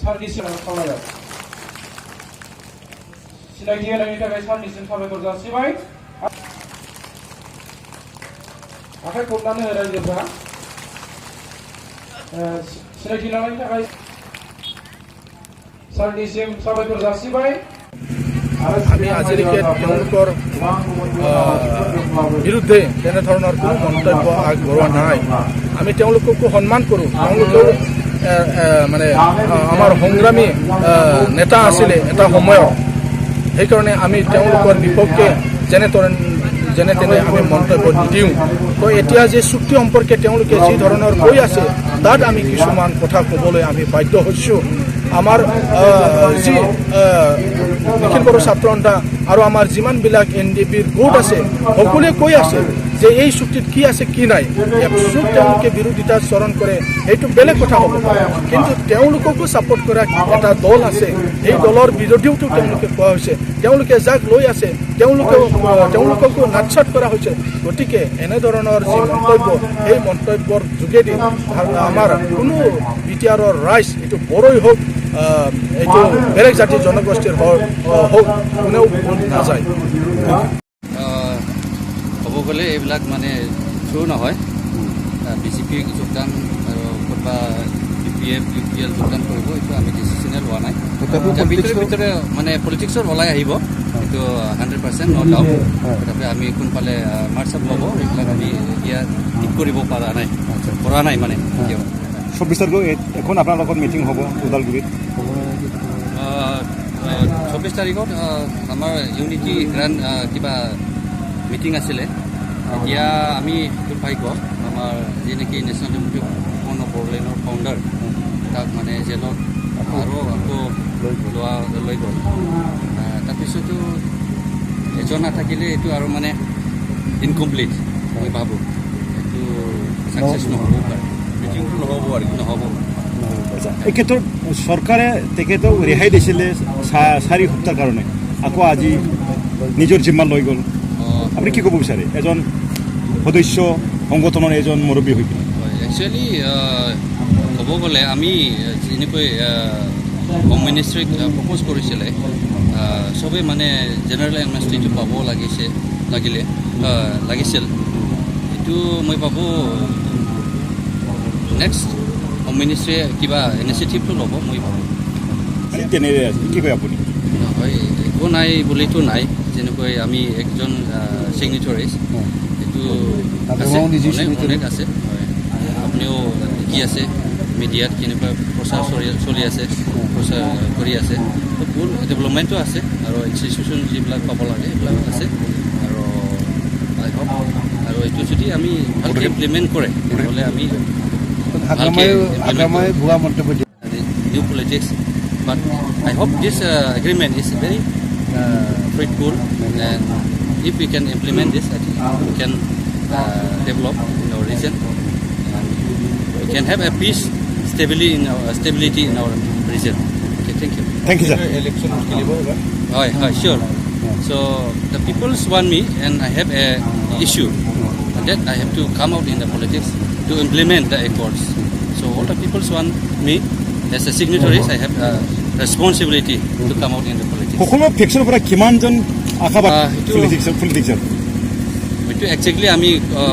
सारनिसिम खावलायबाय सिनायथि होनायनि थाखाय सारनिसिम साबायखर जासिबाय आखाइ खबनानै हो रायजोफ्रा सिनायथि लानायनि थाखाय सारनिसिम साबायखर जासिबाय আমি আজিলৈকে তেওঁলোকৰ বিৰুদ্ধে তেনেধৰণৰ কোনো মন্তব্য আগবঢ়োৱা নাই আমি তেওঁলোককো সন্মান কৰোঁ তেওঁলোকেও মানে আমাৰ সংগ্ৰামী নেতা আছিলে এটা সময়ত সেইকাৰণে আমি তেওঁলোকৰ বিপক্ষে যেনে তেনে আমি মন্তব্য নিদিওঁ তো এতিয়া যে চুক্তি সম্পৰ্কে তেওঁলোকে যি ধৰণৰ কৈ আছে তাত আমি কিছুমান কথা ক'বলৈ আমি বাধ্য হৈছোঁ আমাৰ যি নিখিল বড়ো ছাত্ৰ সন্থা আৰু আমাৰ যিমানবিলাক NDPৰ গোট আছে সকলোৱে কৈ আছে যে এই চুক্তিত কি আছে কি নাই একচুক তেওঁলোকে বিৰোধিতা চৰণ কৰে সেইটো বেলেগ কথা হ'ব কিন্তু তেওঁলোককো ছাপোৰ্ট কৰা এটা দল আছে এই দলৰ বিৰোধীওতো তেওঁলোকে কোৱা হৈছে তেওঁলোকে যাক লৈ আছে তেওঁলোককো নাটছাট কৰা হৈছে গতিকে এনেধৰণৰ যি মন্তব্য এই মন্তব্যৰ যোগেদি আমাৰ কোনো বিটিআৰৰ ৰাইজ এইটো বড়োই হওক এইটো বেলেগ জাতি জনগোষ্ঠীৰ হওক কোনেও নাযায় ক'ব গ'লে এইবিলাক মানে ট্ৰু নহয় BJP যোগদান আৰু ক'ৰবা BPF UPL যোগদান কৰিব এইটো আমি ডিচিশ্যনে লোৱা নাই ভিতৰে মানে পলিটিক্সৰ ওলাই আহিব এইটো 100% ন' ডাউট তথাপি আমি কোনফালে মাৰ্চ আপ ল'ব এইবিলাক আমি এতিয়া ঠিক কৰিব পৰা নাই মানে 24 তাৰিখে এখন আপোনাৰ লগত মিটিং হ'ব ওদালগুৰিত 24 তাৰিখত আমাৰ ইউনিটি গ্ৰেণ্ড কিবা মিটিং আছিলে এতিয়া আমি দুৰ্ভাগ্য আমাৰ যি নেকি নেশ্যনেল ডেম'ক্ৰেটিক বড়োলেণ্ডৰ ফাউণ্ডাৰ তাক মানে জেলত আৰু আকৌ লৈ গ'ল তাৰপিছতো এজন নাথাকিলে এইটো আৰু মানে ইনকমপ্লিট মই ভাবোঁ এইটো ছাকচেছ নহ'ব পাৰে মিটিংটো নহ'ব এই ক্ষেত্ৰত চৰকাৰে তেখেতক ৰেহাই দিছিলে 4 সপ্তাহৰ কাৰণে আকৌ আজি নিজৰ জিম্মা লৈ গ'ল আপুনি কি ক'ব বিচাৰে এজন সদস্য সংগঠনৰ এজন মুৰব্বী হৈ কিনে একচুৱেলি ক'ব গ'লে আমি যেনেকৈ হোম মিনিষ্ট্ৰীক প্ৰপ'জ কৰিছিলে চবেই মানে জেনেৰেল এমনেষ্টিটো পাব লাগিছিল এইটো মই ভাবোঁ নেক্সট হোম মিনিষ্ট্ৰীয়ে কিবা ইনিচিয়েটিভটো ল'ব মই ভাবোঁ তেনেদৰে কি কয় আপুনি হয় একো নাই বুলিতো নাই যেনেকৈ আমি একজন ছিগনেটৰিজ এইটো অনেক আছে হয় আপুনিও কি আছে মিডিয়াত কেনেকুৱা প্ৰচাৰ চলি আছে প্ৰচাৰ কৰি আছে ফুল ডেভেলপমেণ্টো আছে আৰু ইনষ্টিটিউশ্যন যিবিলাক পাব লাগে সেইবিলাক আছে আৰু আই হোপ আৰু এইটো যদি আমি ভালকৈ ইমপ্লিমেণ্ট কৰে তেনেহ'লে আমি new politics but I hope this agreement is very fruitful and if we can implement this I think we can develop in our region and we can have a peace stability in our region okay thank you sir election hi sure So the people want me, and I have a issue that I have to come out in the politics to implement the accords. So all the people want me as a signatories. I have a responsibility to come out in the politics. সকলো ফেকশ্যনৰ পৰা কিমানজন আশাবাদী সেইটো- পলিটিক্সৰ এইটো exactly আমি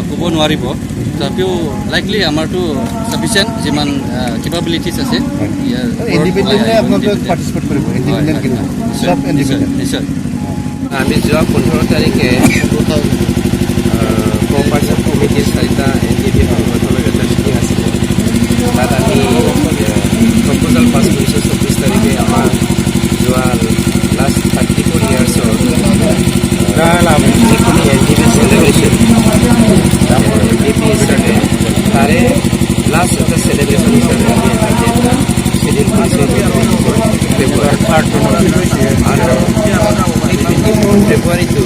ক'ব নোৱাৰিব, তথাপিও লাইকলি আমাৰতো ছাফিচিয়েণ্ট যিমান কেপাবিলিটিছ আছে ইণ্ডিপেণ্ডেণ্টলি আপোনালোকে পাৰ্টিচিপেট কৰিব ইণ্ডিপেণ্ডেণ্ট কিন্তু চব ইণ্ডিপেণ্ডেণ্ট নিশ্চয়। আমি যোৱা 15 তাৰিখে কোপাৰেশ্যন কমিটিৰ 4টা NDP সংগঠনৰ এটা মিটিং আছিলে। তাত আমি প্ৰপ'জাল পাছ কৰিছোঁ 24 তাৰিখে আমাৰ যোৱা লাষ্ট 34 ইয়াৰ্ছৰ যিখিনি NDP চেলিব্ৰেশ্যন NDP হিচাপে তাৰে লাষ্ট এটা চেলিব্ৰেশ্যন হিচাপে আমি এটা ডেট শ্বেডিউল কৰিছোঁ ফেব্ৰুৱাৰী 3 আৰু 24 ফেব্ৰুৱাৰীটো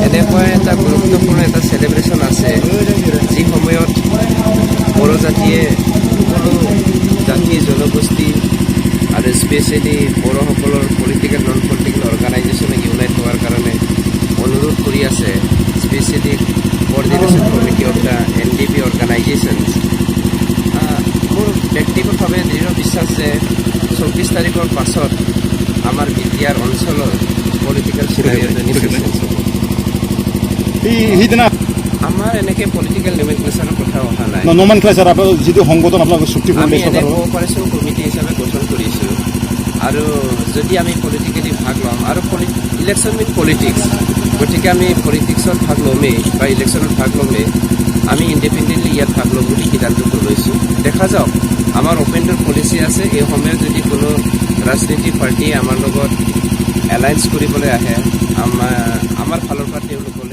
এনেকুৱা এটা গুৰুত্বপূৰ্ণ এটা চেলিব্ৰেশ্যন আছে যি সময়ত বড়ো জাতিয়ে সকলো জাতি জনগোষ্ঠী আৰু স্পেচিয়েলি বড়োসকলৰ পলিটিকেল নন পলিটিকেল অৰ্গেনাইজেশ্যনে ইউনাইট হোৱাৰ কাৰণে অনুৰোধ কৰি আছে। Specially coordination committee of the NDP organisations. মোৰ ব্যক্তিগতভাৱে দৃঢ় বিশ্বাস যে 24 তাৰিখৰ পাছত আমাৰ বিটিআৰ অঞ্চলৰ পলিটিকেল সেইদিনা আমাৰ এনেকৈ পলিটিকেল লিমিটেশ্যনৰ কথা অহা নাই। নমান ক্লাছৰ আপোনাৰ যিটো সংগঠন আপোনালোকে চুক্তি আমি কৰিলে এনে কোঅপাৰেশ্যন কমিটি হিচাপে গঠন কৰিছোঁ আৰু যদি আমি পলিটিকেলি ভাগ ল'ম আৰু ইলেকশ্যন মিন পলিটিক্স, গতিকে আমি পলিটিক্সত ভাগ ল'মেই বা ইলেকশ্যনত ভাগ ল'মেই আমি ইণ্ডিপেণ্ডেণ্টলি ইয়াত ভাগ ল'ম বুলি সিদ্ধান্তটো লৈছোঁ। দেখা যাওক, আমাৰ অপেন ড'ৰ পলিচি আছে। এই সময়ত যদি কোনো ৰাজনীতিক পাৰ্টীয়ে আমাৰ লগত এলায়েন্স কৰিবলৈ আহে আমাৰ ফালৰ পৰা তেওঁলোকৰ